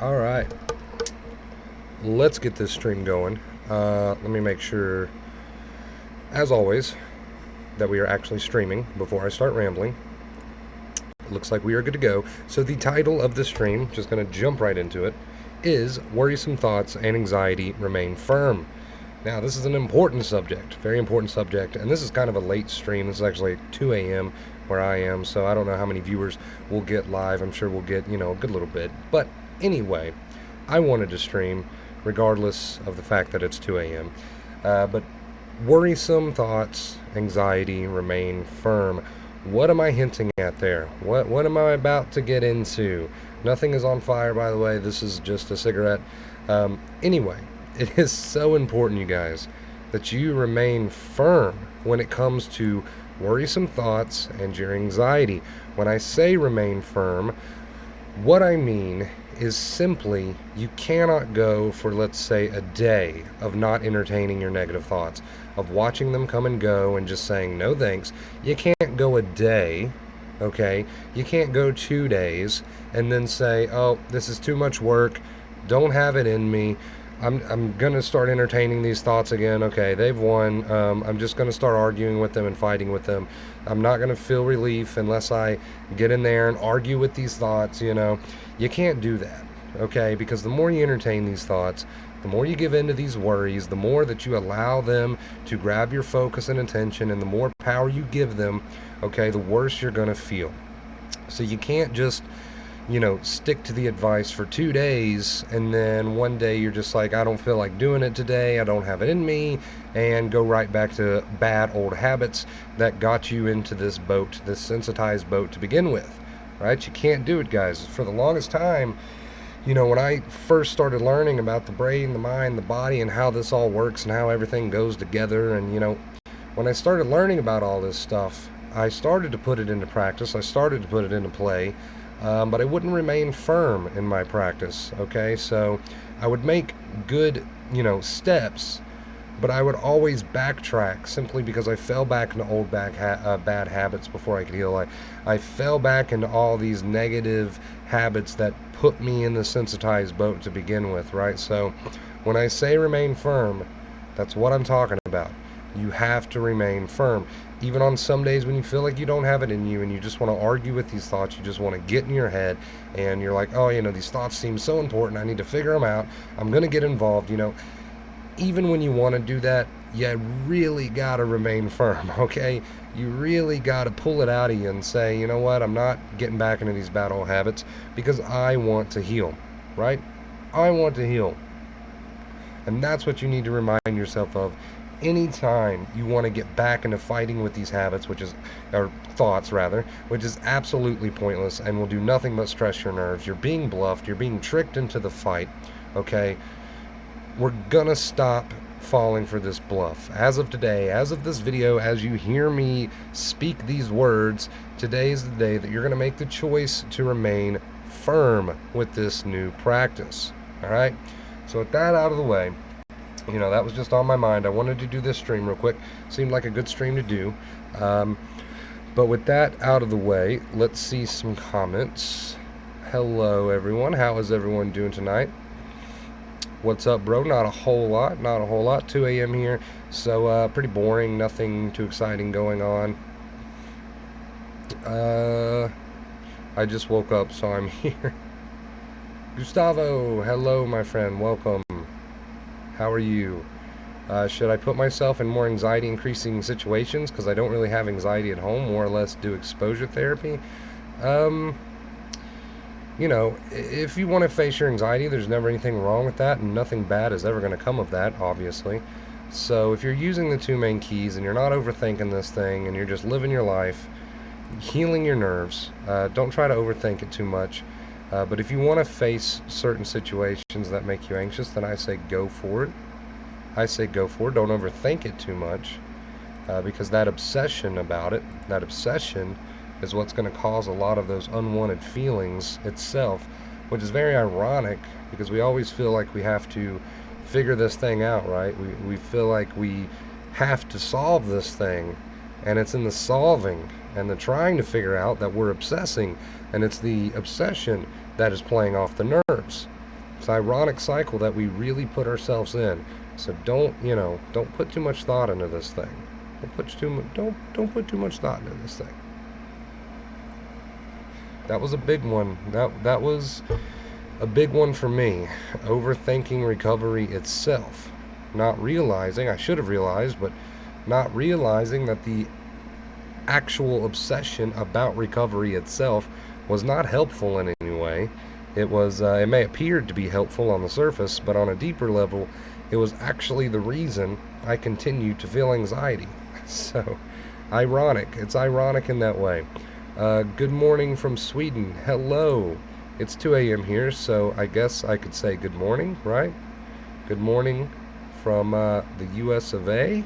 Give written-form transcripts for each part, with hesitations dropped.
All right, let's get this stream going. Let me make sure, as always, that we are actually streaming before I start rambling. Looks like we are good to go. So the title of the stream, just going to jump right into it, is Worrisome Thoughts and Anxiety Remain Firm. Now, this is an important subject, very important subject, and this is kind of a late stream. This is actually 2 a.m. where I am, so I don't know how many viewers we'll get live. I'm sure we'll get, a good little bit. But anyway, I wanted to stream regardless of the fact that it's 2 a.m. But worrisome thoughts, anxiety remain firm. What am I hinting at there? What am I about to get into? Nothing is on fire, by the way. This is just a cigarette. Anyway, it is so important, you guys, that you remain firm when it comes to worrisome thoughts and your anxiety. When I say remain firm, what I mean is simply you cannot go for, let's say, a day of not entertaining your negative thoughts, of watching them come and go and just saying no thanks. You can't go a day, okay? You can't go 2 days and then say, oh, this is too much work, don't have it in me. I'm going to start entertaining these thoughts again. Okay, they've won. I'm just going to start arguing with them and fighting with them. I'm not going to feel relief unless I get in there and argue with these thoughts, You can't do that, okay? Because the more you entertain these thoughts, the more you give in to these worries, the more that you allow them to grab your focus and attention, and the more power you give them, okay, the worse you're going to feel. So you can't just stick to the advice for 2 days and then one day you're just like, I don't feel like doing it today, I don't have it in me, and go right back to bad old habits that got you into this boat, this sensitized boat to begin with, right? You can't do it, guys. For the longest time, when I first started learning about the brain, the mind, the body, and how this all works and how everything goes together, and when I started learning about all this stuff, I started to put it into practice, I started to put it into play. But I wouldn't remain firm in my practice, okay? So I would make good, steps, but I would always backtrack simply because I fell back into old bad habits before I could heal. I fell back into all these negative habits that put me in the sensitized boat to begin with, right? So when I say remain firm, that's what I'm talking about. You have to remain firm. Even on some days when you feel like you don't have it in you and you just want to argue with these thoughts, you just want to get in your head and you're like, oh, these thoughts seem so important, I need to figure them out, I'm going to get involved, Even when you want to do that, you really got to remain firm, okay? You really got to pull it out of you and say, you know what, I'm not getting back into these bad old habits because I want to heal, right? I want to heal. And that's what you need to remind yourself of anytime you want to get back into fighting with these habits, or thoughts rather, which is absolutely pointless and will do nothing but stress your nerves. You're being bluffed, you're being tricked into the fight, okay? We're gonna stop falling for this bluff. As of today, as of this video, as you hear me speak these words, today is the day that you're gonna make the choice to remain firm with this new practice, all right? So with that out of the way, that was just on my mind. I wanted to do this stream real quick. Seemed like a good stream to do. But with that out of the way, let's see some comments. Hello, everyone. How is everyone doing tonight? What's up, bro? Not a whole lot. 2 a.m. here. So, pretty boring. Nothing too exciting going on. I just woke up, so I'm here. Gustavo, hello, my friend. Welcome. How are you? Should I put myself in more anxiety-increasing situations because I don't really have anxiety at home, more or less do exposure therapy? If you want to face your anxiety, there's never anything wrong with that, and nothing bad is ever going to come of that, obviously. So if you're using the 2 main keys and you're not overthinking this thing and you're just living your life, healing your nerves, don't try to overthink it too much. But if you want to face certain situations that make you anxious, then I say go for it. Don't overthink it too much, because that obsession about it, that obsession is what's going to cause a lot of those unwanted feelings itself, which is very ironic because we always feel like we have to figure this thing out, right? We feel like we have to solve this thing, and it's in the solving and the trying to figure out that we're obsessing, and it's the obsession that is playing off the nerves. It's an ironic cycle that we really put ourselves in. So don't put too much thought into this thing. Don't put too much thought into this thing. That was a big one. That was a big one for me. Overthinking recovery itself. Not realizing, I should have realized, but not realizing that the actual obsession about recovery itself was not helpful in any way. It may appear to be helpful on the surface, but on a deeper level, it was actually the reason I continued to feel anxiety. So, ironic. It's ironic in that way. Good morning from Sweden. Hello. It's 2 a.m. here, so I guess I could say good morning, right? Good morning from the US of A.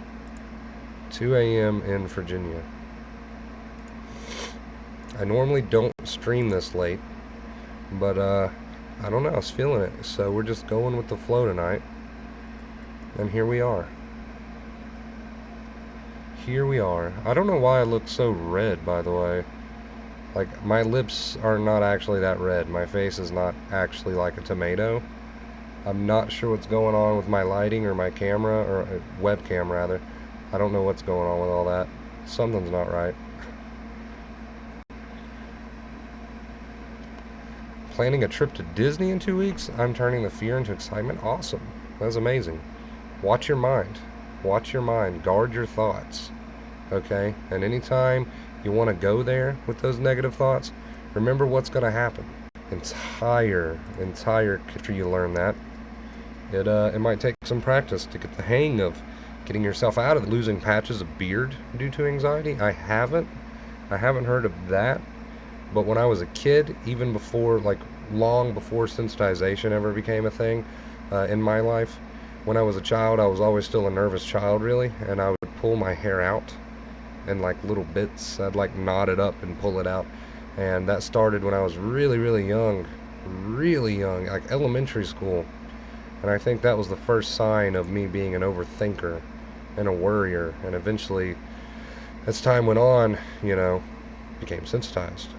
2 a.m. in Virginia. I normally don't stream this late, but I don't know, I was feeling it. So we're just going with the flow tonight. And here we are. Here we are. I don't know why I look so red, by the way. Like, my lips are not actually that red. My face is not actually like a tomato. I'm not sure what's going on with my lighting or my camera, or webcam rather. I don't know what's going on with all that. Something's not right. Planning a trip to Disney in 2 weeks? I'm turning the fear into excitement? Awesome. That's amazing. Watch your mind. Watch your mind. Guard your thoughts. Okay? And anytime you want to go there with those negative thoughts, remember what's going to happen. Entire after you learn that. It might take some practice to get the hang of getting yourself out of losing patches of beard due to anxiety. I haven't heard of that. But when I was a kid, even before, like, long before sensitization ever became a thing in my life, when I was a child, I was always still a nervous child, really, and I would pull my hair out in, like, little bits. I'd, like, knot it up and pull it out, and that started when I was really, really young, like elementary school, and I think that was the first sign of me being an overthinker and a worrier, and eventually, as time went on, became sensitized.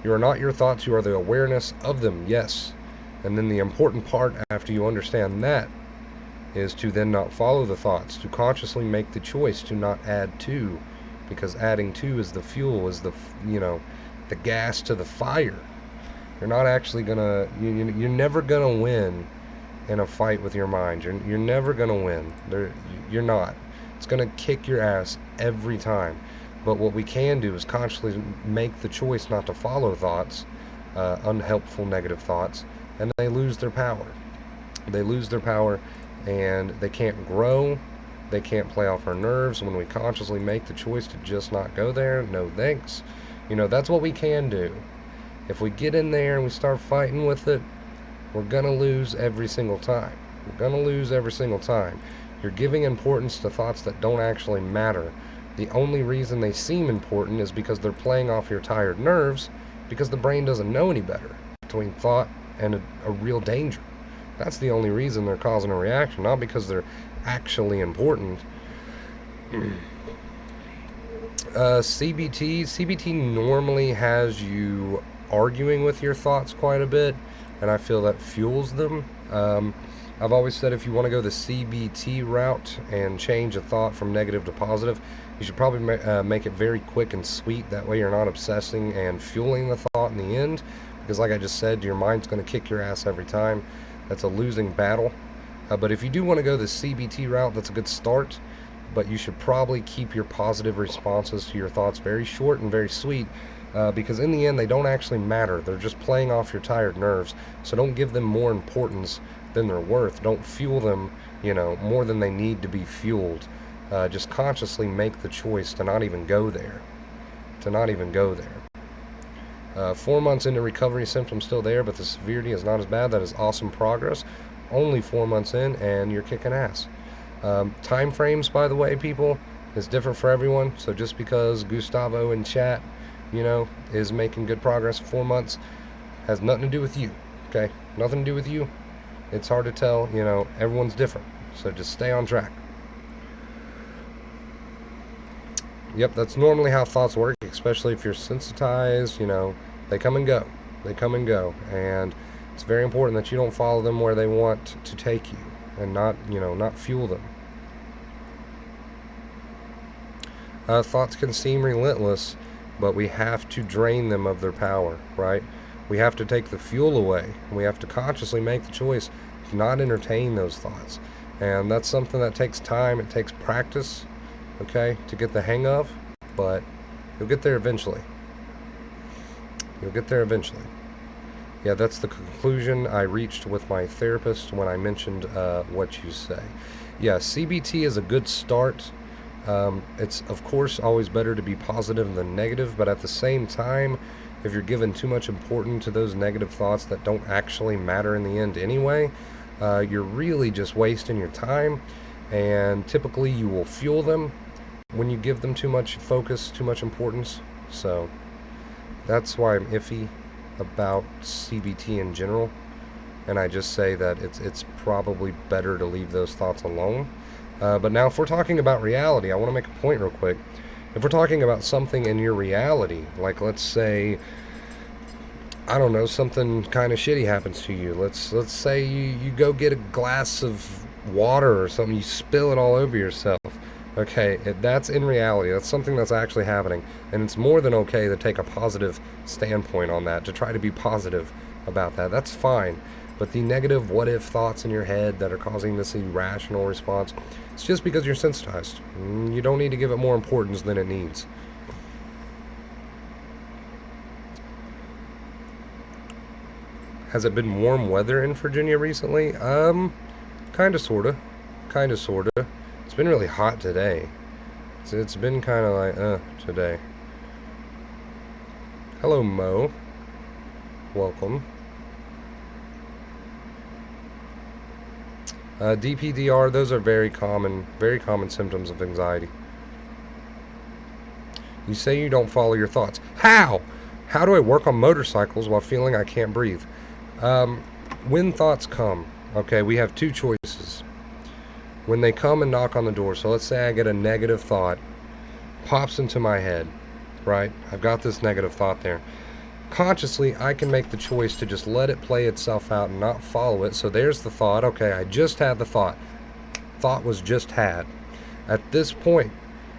You are not your thoughts, you are the awareness of them, yes. And then the important part after you understand that is to then not follow the thoughts, to consciously make the choice to not add to, because adding to is the fuel, is the gas to the fire. You're not actually gonna, you're never gonna win in a fight with your mind. You're never gonna win. You're not. It's gonna kick your ass every time. But what we can do is consciously make the choice not to follow thoughts, unhelpful negative thoughts, and they lose their power. They lose their power, and they can't grow. They can't play off our nerves. When we consciously make the choice to just not go there, no thanks. That's what we can do. If we get in there and we start fighting with it, we're gonna lose every single time. We're gonna lose every single time. You're giving importance to thoughts that don't actually matter. The only reason they seem important is because they're playing off your tired nerves, because the brain doesn't know any better between thought and a real danger. That's the only reason they're causing a reaction, not because they're actually important. CBT normally has you arguing with your thoughts quite a bit, and I feel that fuels them. I've always said if you want to go the CBT route and change a thought from negative to positive, you should probably make it very quick and sweet. That way you're not obsessing and fueling the thought in the end. Because like I just said, your mind's going to kick your ass every time. That's a losing battle. But if you do want to go the CBT route, that's a good start. But you should probably keep your positive responses to your thoughts very short and very sweet. Because in the end, they don't actually matter. They're just playing off your tired nerves. So don't give them more importance than they're worth. Don't fuel them, more than they need to be fueled. Just consciously make the choice to not even go there. 4 months into recovery, symptoms still there, but the severity is not as bad. That is awesome progress. Only 4 months in, and you're kicking ass. Time frames, by the way, people, is different for everyone. So just because Gustavo in chat, is making good progress in 4 months, has nothing to do with you. Okay, nothing to do with you. It's hard to tell. Everyone's different. So just stay on track. Yep, that's normally how thoughts work, especially if you're sensitized. They come and go. They come and go, and it's very important that you don't follow them where they want to take you, and not, not fuel them. Thoughts can seem relentless, but we have to drain them of their power, right? We have to take the fuel away. We have to consciously make the choice to not entertain those thoughts. And that's something that takes time. It takes practice, okay, to get the hang of, but you'll get there eventually. You'll get there eventually. Yeah, that's the conclusion I reached with my therapist when I mentioned what you say. Yeah, CBT is a good start. It's, of course, always better to be positive than negative, but at the same time, if you're given too much importance to those negative thoughts that don't actually matter in the end anyway, you're really just wasting your time, and typically you will fuel them when you give them too much focus, too much importance. So that's why I'm iffy about CBT in general, and I just say that it's probably better to leave those thoughts alone. But now, if we're talking about reality, I want to make a point real quick. If we're talking about something in your reality, like let's say, I don't know, something kind of shitty happens to you. Let's say you go get a glass of water or something, you spill it all over yourself. Okay, that's in reality. That's something that's actually happening. And it's more than okay to take a positive standpoint on that, to try to be positive about that. That's fine. But the negative what-if thoughts in your head that are causing this irrational response, it's just because you're sensitized. You don't need to give it more importance than it needs. Has it been warm weather in Virginia recently? Kinda, sorta. Kinda, sorta. It's been really hot today. It's been kind of like, today. Hello, Mo. Welcome. DPDR, those are very common symptoms of anxiety. You say you don't follow your thoughts. How? How do I work on motorcycles while feeling I can't breathe? When thoughts come, okay, we have two choices. When they come and knock on the door, so let's say I get a negative thought, pops into my head, right? I've got this negative thought there. Consciously, I can make the choice to just let it play itself out and not follow it. So there's the thought. Okay, I just had the thought. Thought was just had. At this point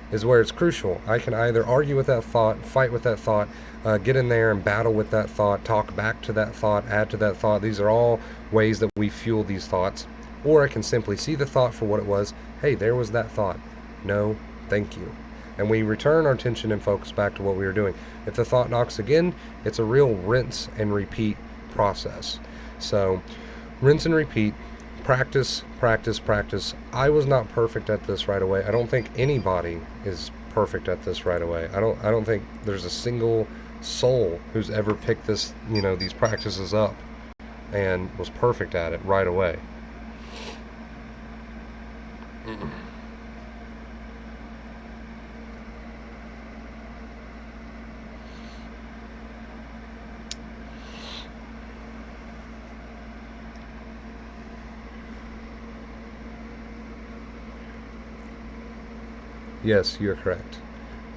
is where it's crucial. I can either argue with that thought, fight with that thought, get in there and battle with that thought, talk back to that thought, add to that thought. These are all ways that we fuel these thoughts. Or I can simply see the thought for what it was. Hey, there was that thought. No, thank you. And we return our attention and focus back to what we were doing. If the thought knocks again, it's a real rinse and repeat process. So, rinse and repeat, practice, practice, practice. I was not perfect at this right away. I don't think anybody is perfect at this right away. I don't think there's a single soul who's ever picked this, these practices up and was perfect at it right away. Yes, you're correct.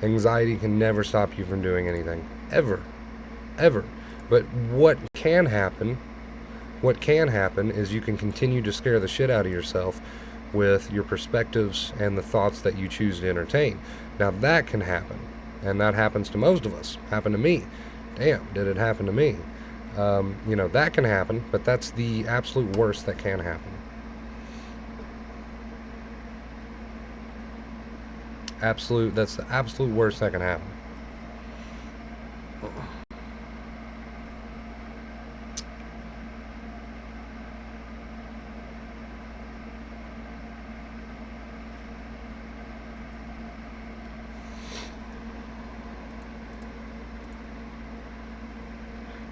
Anxiety can never stop you from doing anything. Ever. Ever. But what can happen is you can continue to scare the shit out of yourself with your perspectives and the thoughts that you choose to entertain. Now that can happen. And that happens to most of us. Happened to me. Damn, did it happen to me? That can happen, but that's the absolute worst that can happen. That's the absolute worst that can happen.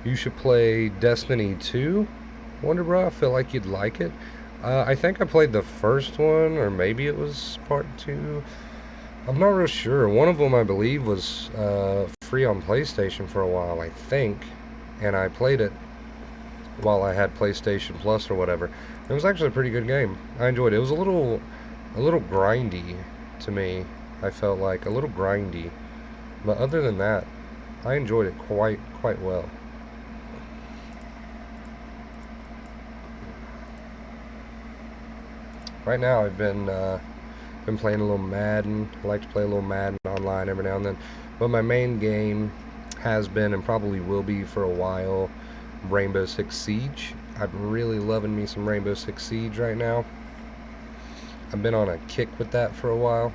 You should play Destiny 2, Wonder Bro. I feel like you'd like it. I think I played the first one, or maybe it was part 2. I'm not real sure. One of them, I believe, was free on PlayStation for a while, I think. And I played it while I had PlayStation Plus or whatever. It was actually a pretty good game. I enjoyed it. It was a little grindy to me. I felt like a little grindy. But other than that, I enjoyed it quite well. Right now I've been playing a little Madden. I like to play a little Madden online every now and then. But my main game has been and probably will be for a while Rainbow Six Siege. I'm really loving me some Rainbow Six Siege right now. I've been on a kick with that for a while.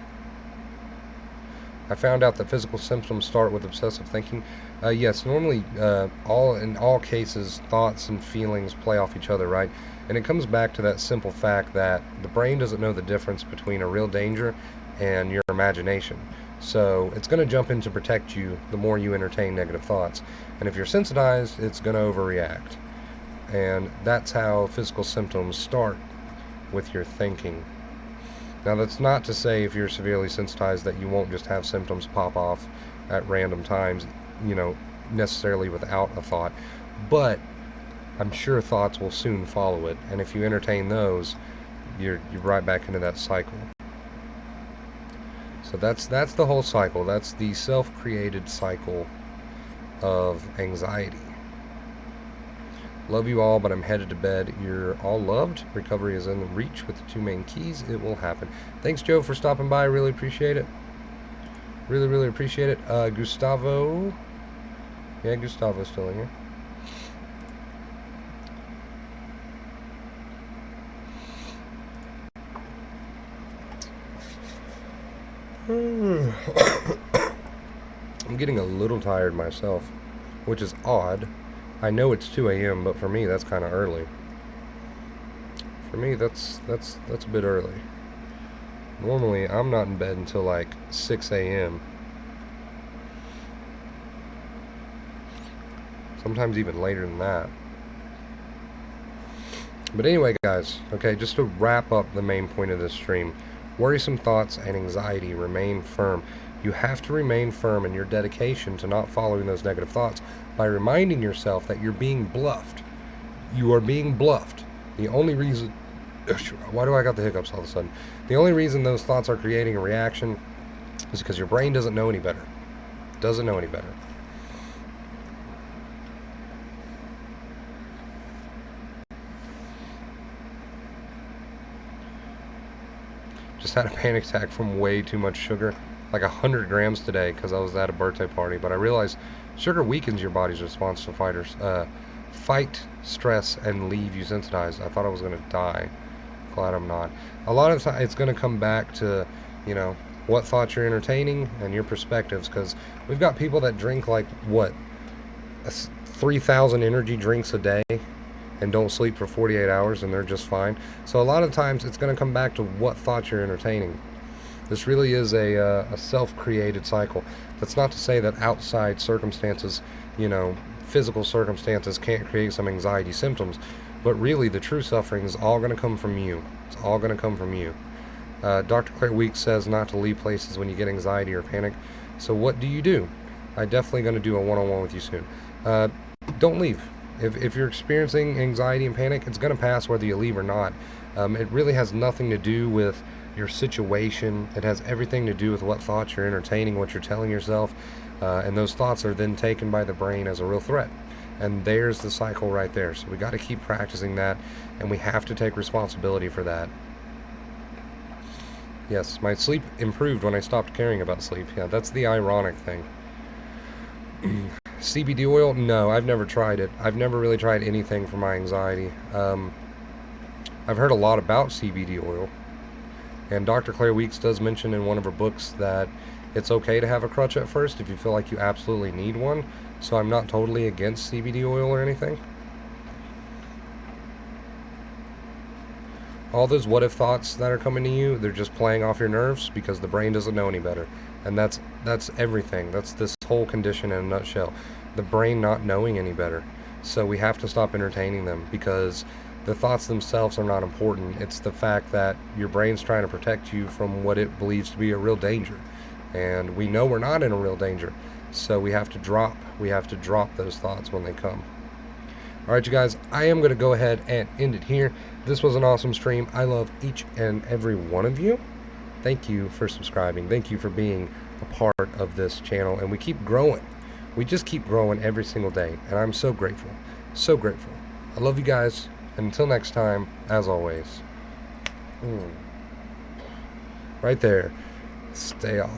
I found out that physical symptoms start with obsessive thinking. Yes, normally, in all cases, thoughts and feelings play off each other, right? And it comes back to that simple fact that the brain doesn't know the difference between a real danger and your imagination. So it's going to jump in to protect you the more you entertain negative thoughts. And if you're sensitized, it's going to overreact. And that's how physical symptoms start, with your thinking. Now, that's not to say if you're severely sensitized that you won't just have symptoms pop off at random times, necessarily without a thought. But I'm sure thoughts will soon follow it, and if you entertain those, you're right back into that cycle. So that's the whole cycle. That's the self-created cycle of anxiety. Love you all, but I'm headed to bed. You're all loved. Recovery is in reach with the 2 main keys. It will happen. Thanks, Joe, for stopping by. Really appreciate it. Really, really appreciate it. Gustavo. Yeah, Gustavo's still in here. I'm getting a little tired myself, which is odd. I know it's 2 a.m., but for me that's kind of early. For me that's a bit early. Normally I'm not in bed until like 6 a.m. Sometimes even later than that. But anyway, guys, okay, just to wrap up the main point of this stream, worrisome thoughts and anxiety remain firm. You have to remain firm in your dedication to not following those negative thoughts by reminding yourself that you're being bluffed. You are being bluffed. The only reason... Why do I got the hiccups all of a sudden? The only reason those thoughts are creating a reaction is because your brain doesn't know any better. Doesn't know any better. Just had a panic attack from way too much sugar, like 100 grams today because I was at a birthday party. But I realized sugar weakens your body's response to fight, stress, and leave you sensitized. I thought I was going to die. Glad I'm not. A lot of the time it's going to come back to, what thoughts you're entertaining and your perspectives, because we've got people that drink like, 3,000 energy drinks a day and don't sleep for 48 hours and they're just fine. So a lot of times it's going to come back to what thoughts you're entertaining. This really is a self-created cycle. That's not to say that outside circumstances, physical circumstances can't create some anxiety symptoms, but really the true suffering is all going to come from you. It's all going to come from you. Dr. Claire Weeks says not to leave places when you get anxiety or panic. So what do? I'm definitely going to do a one-on-one with you soon. Don't leave. If you're experiencing anxiety and panic, it's going to pass whether you leave or not. It really has nothing to do with your situation. It has everything to do with what thoughts you're entertaining, what you're telling yourself, and those thoughts are then taken by the brain as a real threat. And there's the cycle right there. So we got to keep practicing that, and we have to take responsibility for that. Yes, my sleep improved when I stopped caring about sleep. Yeah, that's the ironic thing. CBD oil? No, I've never tried it. I've never really tried anything for my anxiety. I've heard a lot about CBD oil. And Dr. Claire Weeks does mention in one of her books that it's okay to have a crutch at first if you feel like you absolutely need one. So I'm not totally against CBD oil or anything. All those what-if thoughts that are coming to you, they're just playing off your nerves because the brain doesn't know any better. And that's everything. That's this whole condition in a nutshell. The brain not knowing any better. So we have to stop entertaining them because the thoughts themselves are not important. It's the fact that your brain's trying to protect you from what it believes to be a real danger. And we know we're not in a real danger. So we have to drop those thoughts when they come. Alright, you guys, I am going to go ahead and end it here. This was an awesome stream. I love each and every one of you. Thank you for subscribing. Thank you for being a part of this channel. And we keep growing. We just keep growing every single day. And I'm so grateful. So grateful. I love you guys. And until next time, as always, Right there. Stay off.